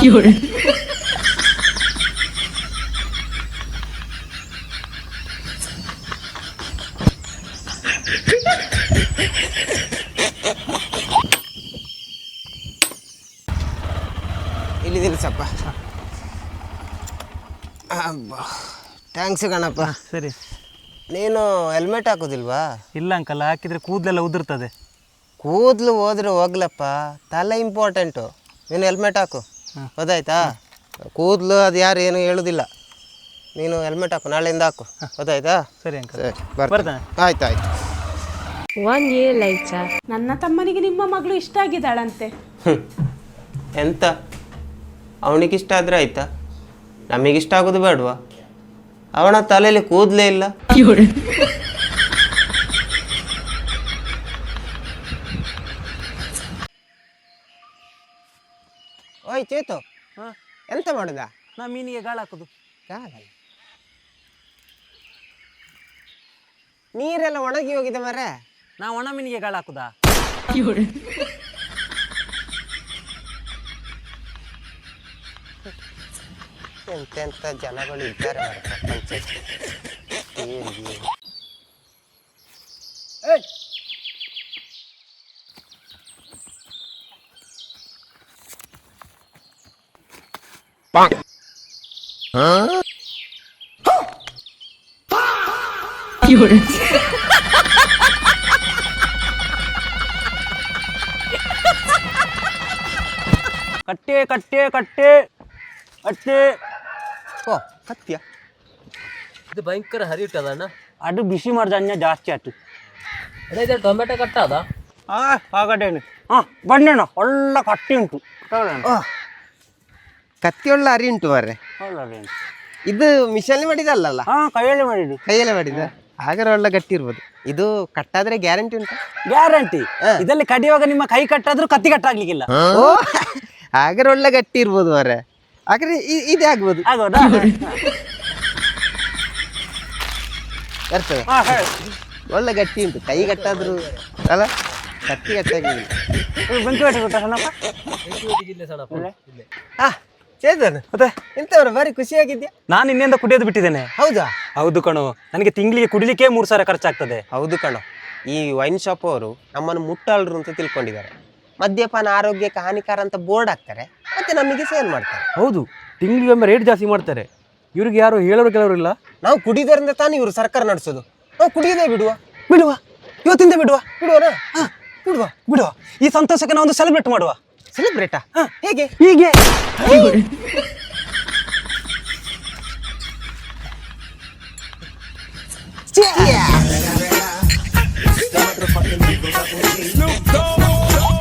ಇಲ್ಲಿ ನಿಲ್ಸಪ್ಪ. ಥ್ಯಾಂಕ್ಸ್ ಗಣಪ್ಪ. ಸರಿ. ನೀನು ಹೆಲ್ಮೆಟ್ ಹಾಕೋದಿಲ್ವಾ? ಇಲ್ಲ ಅಂಕಲ್, ಹಾಕಿದ್ರೆ ಕೂದಲೆಲ್ಲ ಉದುರ್ತದೆ. ಕೂದಲು ಹೋದ್ರೆ ಹೋಗ್ಲಪ್ಪ, ತಲೆ ಇಂಪಾರ್ಟೆಂಟು. ನೀನು ಹೆಲ್ಮೆಟ್ ಹಾಕು, ಗೊತ್ತಾಯ್ತಾ? ಕೂದಲು ಅದು ಯಾರು ಏನು ಹೇಳೋದಿಲ್ಲ. ನೀನು ಹೆಲ್ಮೆಟ್ ಹಾಕು, ನಾಳೆಯಿಂದ ಹಾಕು, ಗೊತ್ತಾಯ್ತಾ? ಸರಿ ಅಂಕಲ್, ಬರ್ತಾನೆ. ಆಯ್ತು ಆಯ್ತು. 1 year later. ನನ್ನ ತಮ್ಮನಿಗೆ ನಿಮ್ಮ ಮಗಳು ಇಷ್ಟ ಆಗಿದ್ದಾಳಂತೆ. ಎಂತ ಅವನಿಗಿಷ್ಟ ಆದರೆ ಆಯ್ತಾ? ನಮಗಿಷ್ಟ ಆಗೋದು ಬೇಡವಾ? ಅವನ ತಲೆಯಲ್ಲಿ ಕೂದಲೇ ಇಲ್ಲ. ಓಯ್ ಚೇತು, ಎಂತ ಮಾಡುದ? ನಾ ಮೀನಿಗೆ ಗಾಳ ಹಾಕೋದು. ನೀರೆಲ್ಲ ಒಣಗಿ ಹೋಗಿದೆ ಮರೆ. ನಾ ಒಣ ಮೀನಿಗೆ ಗಾಳ ಹಾಕುದಾ? ಎಂತೆಂತ ಜನಗಳು ಇದ್ದಾರೆ ಪ್ರಪಂಚಕ್ಕೆ. ಕಟ್ಟೆ ಕಟ್ಟೆ ಕಟ್ಟೆ ಕಟ್ಟೆ. ಓ ಕತ್ಯ, ಇದು ಭಯಂಕರ ಹರಿಯುತ್ತದಣ್ಣ. ಅದು ಬಿಸಿ ಮಾಡಿದ ಅನ್ನ ಜಾಸ್ತಿ ಆಯ್ತು. ಅದೇ ಇದು ಟೊಮೆಟೊ ಕಟ್ಟದ ಹಾಗಡೇನು. ಬಣ್ಣಣ್ಣ ಒಳ್ಳೆ ಕಟ್ಟಿ ಉಂಟು. ಕತ್ತಿಯೊಳ್ಳ ಅರಿ ಉಂಟು ಮಾರ್ರೆ. ಇದು ಮಿಷನ್ ಮಾಡಿದಲ್ಲ? ಕೈಯಲ್ಲಿ ಮಾಡಿದ್ದು. ಕೈಯಲ್ಲೇ ಮಾಡಿದ, ಹಾಗಾದ್ರೆ ಒಳ್ಳೆ ಗಟ್ಟಿ ಇರ್ಬೋದು. ಇದು ಕಟ್ಟಾದ್ರೆ ಗ್ಯಾರಂಟಿ ಉಂಟು? ಗ್ಯಾರಂಟಿ. ಇದರಲ್ಲಿ ಕಡಿಯುವಾಗ ನಿಮ್ಮ ಕೈ ಕಟ್ಟಾದ್ರೂ ಕತ್ತಿ ಕಟ್ಟಾಗ್ಲಿಕ್ಕಿಲ್ಲ. ಓ ಹಾಗಾದ್ರೆ ಒಳ್ಳೆ ಗಟ್ಟಿ ಇರ್ಬೋದು ಮಾರ್ರೆ. ಹಾಗಾದ್ರೆ ಇದೇ ಆಗ್ಬೋದು. ಆಗೋದಾ? ಬರ್ತದೆ, ಒಳ್ಳೆ ಗಟ್ಟಿ ಉಂಟು. ಕೈ ಕಟ್ಟಾದ್ರು ಅಲ್ಲ, ಕತ್ತಿ ಕಟ್ಟಾಗಿಲ್ಲ. ಬೆಂಕಿ ಹೊಟ್ಟೆ ಗೊತ್ತಾ ಸಣ್ಣಪ್ಪ? ಜಿಲ್ಲೆ ಸಣ್ಣಪ್ಪ. ಚೇತನ್ ಮತ್ತೆ ಎಂತವ್ರ ಬಾರಿ ಖುಷಿಯಾಗಿದ್ಯಾ? ನಾನು ಇನ್ನೆಂದ ಕುಡಿಯೋದು ಬಿಟ್ಟಿದ್ದೇನೆ. ಹೌದಾ? ಹೌದು ಕಣೋ, ನನಗೆ ತಿಂಗಳಿಗೆ ಕುಡಿಲಿಕ್ಕೆ 3,000 ಖರ್ಚಾಗ್ತದೆ. ಹೌದು ಕಣೋ, ಈ ವೈನ್ ಶಾಪ್ ಅವರು ನಮ್ಮನ್ನು ಮುಟ್ಟಾಳ್ರು ಅಂತ ತಿಳ್ಕೊಂಡಿದ್ದಾರೆ. ಮದ್ಯಪಾನ ಆರೋಗ್ಯಕ್ಕೆ ಹಾನಿಕಾರ ಅಂತ ಬೋರ್ಡ್ ಹಾಕ್ತಾರೆ, ಮತ್ತೆ ನಮಗೆ ಸೇಲ್ ಮಾಡ್ತಾರೆ. ಹೌದು, ತಿಂಗಳಿಗೊಮ್ಮೆ ರೇಟ್ ಜಾಸ್ತಿ ಮಾಡ್ತಾರೆ. ಇವ್ರಿಗೆ ಯಾರು ಹೇಳೋರು ಕೆಲವರು ಇಲ್ಲ. ನಾವು ಕುಡಿಯೋದ್ರಿಂದ ತಾನೇ ಇವರು ಸರ್ಕಾರ ನಡೆಸೋದು. ನಾವು ಕುಡಿಯೋದೇ ಬಿಡುವ ಬಿಡುವ ಇವತ್ತಿಂದ ಬಿಡುವ ಬಿಡುವನಾ? ಬಿಡುವ ಬಿಡುವ. ಈ ಸಂತೋಷಕ್ಕೆ ನಾವು ಒಂದು ಸೆಲೆಬ್ರೇಟ್ ಮಾಡುವ. ಸೆಲೆಬ್ರೇಟಾ? ಹೇಗೆ? ಹೀಗೆ.